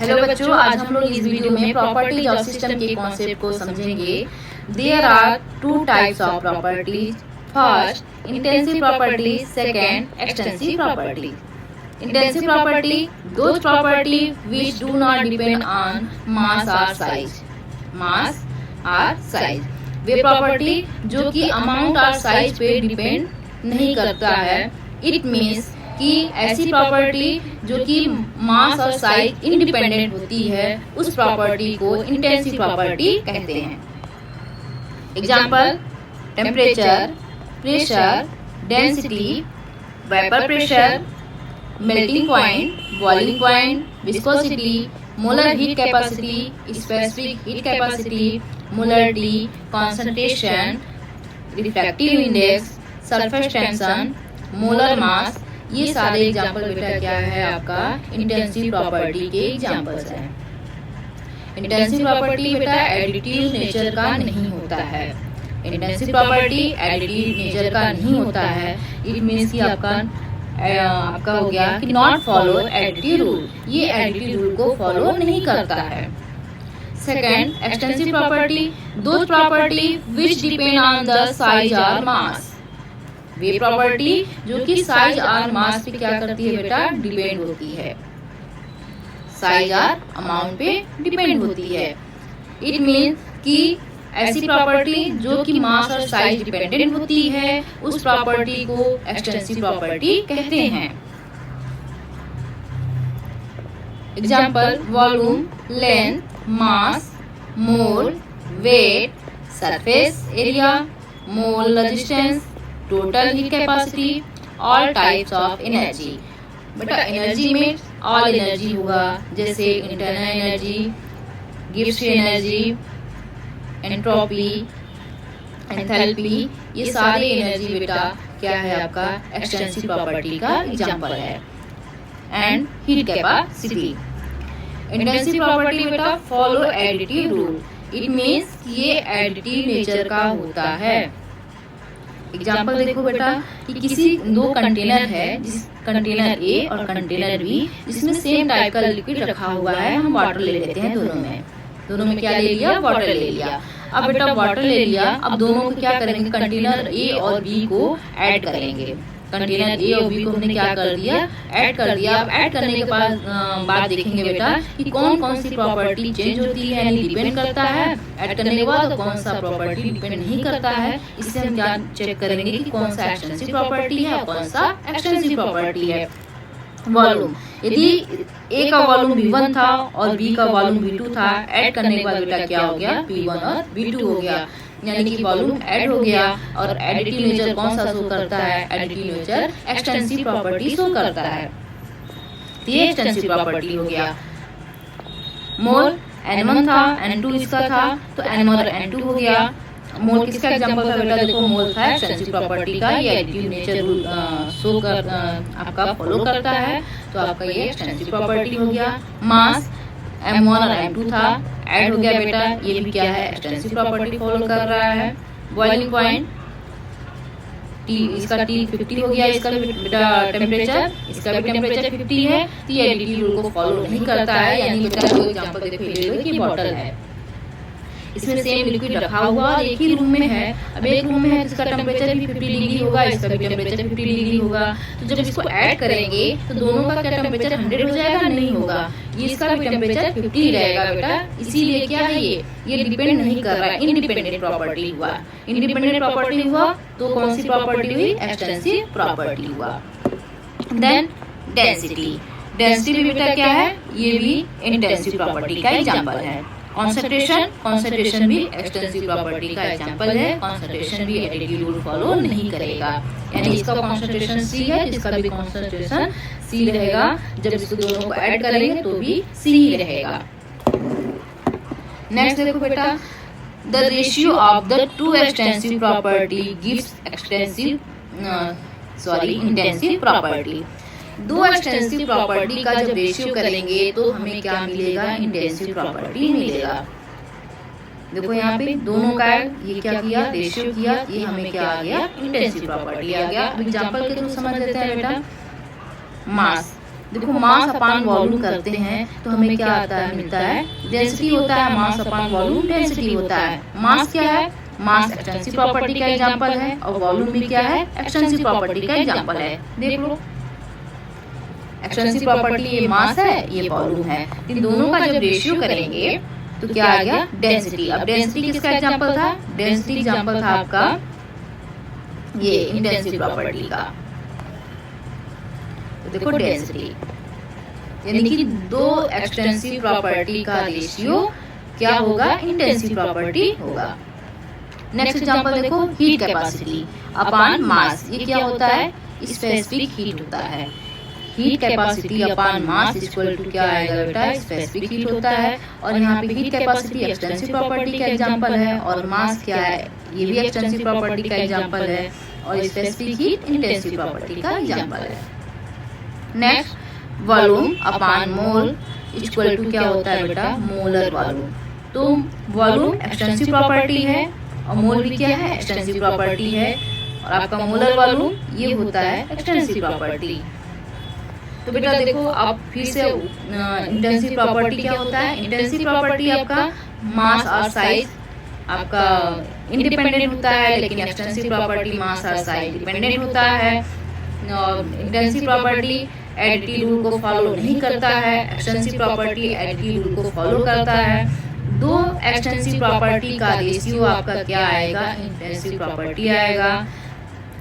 Hello बच्चों, आज हम लोग इस वीडियो में प्रॉपर्टीज ऑफ सिस्टम के कॉन्सेप्ट को समझेंगे। There are two types of properties. First, intensive property, second, extensive property. Intensive property, those property which do not depend on mass और साइज। मास और साइज, वे प्रॉपर्टी जो कि अमाउंट और size पे depend नहीं करता है। इट मीन्स कि ऐसी प्रॉपर्टी जो कि मास और साइज इंडिपेंडेंट होती है, उस प्रॉपर्टी को इंटेंसिव प्रॉपर्टी कहते हैं। Example, temperature, pressure, density, vapour pressure, melting point, boiling point, viscosity, molar heat capacity, specific heat capacity, molarity, concentration, refractive index, surface tension, molar mass, ये सारे एग्जाम्पल बेटा क्या है आपका इंटेंसिव प्रॉपर्टी के एग्जाम्पल्स हैं। इंटेंसिव प्रॉपर्टी बेटा additive nature का नहीं होता है। इंटेंसिव प्रॉपर्टी एडिटिव नेचर का नहीं होता है। इट मीन्स कि आपका हो गया कि नॉट फॉलो एडिटिव रूल, ये एडिटिव रूल को फॉलो नहीं करता है। Second, extensive property, those property which depend on the size और मास। वे प्रॉपर्टी जो कि साइज और मास पे क्या करती है बेटा, डिपेंड होती है। साइज और अमाउंट पे डिपेंड होती है। इट मीन्स कि ऐसी प्रॉपर्टी जो कि मास और साइज डिपेंडेंट होती है, उस प्रॉपर्टी को एक्सटेंसिव प्रॉपर्टी कहते हैं। Example, volume, length, mass, mole, weight, surface area, mole resistance, total heat capacity, all types of energy. बेटा एनर्जी में ऑल एनर्जी होगा, जैसे internal energy, Gibbs energy, entropy, enthalpy, ये सारे एनर्जी बेटा क्या है आपका एक्सटेंसिव प्रॉपर्टी का एग्जांपल है। And heat capacity, intensive property बेटा follow additive rule. It means ये एडिटिव नेचर का होता है। एग्जाम्पल देखो बेटा कि किसी दो कंटेनर है, जिस कंटेनर ए और कंटेनर बी, जिसमें सेम टाइप का लिक्विड रखा हुआ है। हम वाटर ले लेते हैं दोनों में क्या ले लिया, वाटर ले लिया। अब बेटा वाटर ले लिया, अब दोनों को क्या करेंगे, कंटेनर ए और बी को ऐड करेंगे। कंटेनर ए और बी को हमने क्या कर दिया, ऐड कर दिया। अब ऐड करने के बाद देखेंगे बेटा कि कौन कौन सी प्रॉपर्टी चेंज होती है, यानी डिपेंड करता है। ऐड करने के बाद कौन सा प्रॉपर्टी डिपेंड नहीं करता है। इससे हम क्या चेक करेंगे कि कौन सा एक्सटेंसिव प्रॉपर्टी है और कौन सा एक्सटेंसिव प्रॉपर्टी है। वॉल्यूम, यदि ए का वॉल्यूम V1 था और बी का वॉल्यूम V2 था, ऐड करने के बाद बेटा क्या हो गया, V1 और V2 हो गया, यानी कि वॉल्यूम ऐड हो गया। और एडिटिव नेचर कौन सा शो करता है, additive nature extensive property show करता है। ये एक्सटेंसिव प्रॉपर्टी हो गया। मोल N1 था, N2 इसका था, तो N1 और N2 हो गया। मोल किसका एग्जांपल था बेटा, देखो मोल था एक्सटेंसिव प्रॉपर्टी का। ये एडिटिव नेचर शो कर आपका फॉलो करता है, तो आपका ये एक्सटेंसिव प्रॉपर्टी हो गया। मास M1 और M2 था, ऐड हो गया बेटा, ये भी क्या है एक्सटेंसिव प्रॉपर्टी फॉलो कर रहा है। बॉइलिंग पॉइंट T, इसका T 50 हो गया, इसका भी बेटा टेम्परेचर, इसका भी टेम्परेचर 50 है, तो ये एडिटिव रूल को फॉलो नहीं करता है। यानी बेटा जो एग्जांपल देखो ये कि बॉटल है, इसमें सेम लिक्विड रखा हुआ और एक ही रूम में है। अब एक रूम में है, इसका टेम्परेचर भी 50 डिग्री होगा, इसका भी टेम्परेचर 50 डिग्री होगा। तो जब इसको ऐड करेंगे तो दोनों का क्या टेम्परेचर 100 हो जाएगा, नहीं होगा। ये इसका भी टेम्परेचर 50 रहेगा बेटा। इसीलिए क्या है, ये डिपेंड नहीं कर रहा है, इंडिपेंडेंट प्रॉपर्टी हुआ। इंडिपेंडेंट प्रॉपर्टी हुआ तो कौन सी प्रॉपर्टी हुई, एक्सटेंसिव प्रॉपर्टी हुआ। देन डेंसिटी, डेंसिटी भी बेटा क्या है, ये भी इंटेंसिव प्रॉपर्टी का एग्जांपल है। कॉन्सेंट्रेशन भी एक्सटेंसिव प्रॉपर्टी का एग्जांपल है। कॉन्सेंट्रेशन भी एडिटिव रूल फॉलो नहीं करेगा, यानी इसका कॉन्सेंट्रेशन C है, इसका भी कॉन्सेंट्रेशन C रहेगा। जब इसको दोनों को ऐड करेंगे तो भी C ही रहेगा। नेक्स्ट देखो बेटा, the ratio of the two extensive property gives intensive property. दो एक्सटेंसिव प्रॉपर्टी का जब रेशियो करेंगे तो हमें क्या मिलेगा, इंटेंसिव प्रॉपर्टी मिलेगा। देखो यहाँ पे दोनों का ये क्या किया, रेशियो किया, ये हमें क्या आ गया, इंटेंसिव प्रॉपर्टी आ गया। एग्जांपल के थ्रू समझ लेते हैं बेटा। मास, देखो मास अपान वॉल्यूम करते हैं तो हमें क्या आता है, मिलता है डेंसिटी होता है। मास अपान वॉल्यूम डेंसिटी होता है। मास क्या है, मास एक्सटेंसिव प्रॉपर्टी का एग्जांपल है और वॉल्यूम भी क्या है, एक्सटेंसिव प्रॉपर्टी का एग्जांपल है। देख लो, एक्सटेंसिव प्रॉपर्टी ये मास है, ये वॉल्यूम है। इन दोनों का जब रेशियो करेंगे तो क्या आ गया, डेंसिटी। अब डेंसिटी किसका एग्जांपल था, डेंसिटी एग्जांपल था आपका ये इंटेंसिव प्रॉपर्टी का। तो देखो डेंसिटी यानी कि दो एक्सटेंसिव प्रॉपर्टी का रेशियो क्या होगा, इंटेंसिव प्रॉपर्टी होगा। नेक्स्ट एग्जांपल देखो, हीट कैपेसिटी अपान मास। ये क्या होता है, स्पेसिफिक हीट होता है। Heat capacity upon mass equal to क्या आएगा बेटा, स्पेसिफिक हीट होता है। और यहाँ पे हीट कैपेसिटी एक्सटेंसिव प्रॉपर्टी का एग्जांपल है और मास क्या है, ये भी एक्सटेंसिव प्रॉपर्टी का एग्जांपल है और स्पेसिफिक हीट इंटेंसिव प्रॉपर्टी का एग्जांपल है। Next, volume upon mole equal to क्या होता है बेटा, मोलर वॉल्यूम। तो वॉल्यूम एक्सटेंसिव प्रॉपर्टी है और मोल भी क्या है, एक्सटेंसिव प्रॉपर्टी है। और आपका मोलर वॉल्यूम ये होता है एक्सटेंसिव प्रॉपर्टी। तो बेटा देखो आप फिर से इंटेंसिव प्रॉपर्टी क्या होता है, इंटेंसिव प्रॉपर्टी आपका मास और साइज आपका इंडिपेंडेंट होता है, लेकिन एक्सटेंसिव प्रॉपर्टी मास और साइज डिपेंडेंट होता है। इंटेंसिव प्रॉपर्टी एडिटी रूल को फॉलो नहीं करता है, एक्सटेंसिव प्रॉपर्टी एडिटी रूल को फॉलो करता है। दो एक्सटेंसिव प्रॉपर्टी का रेशियो आपका क्या आएगा, इंटेंसिव प्रॉपर्टी आएगा।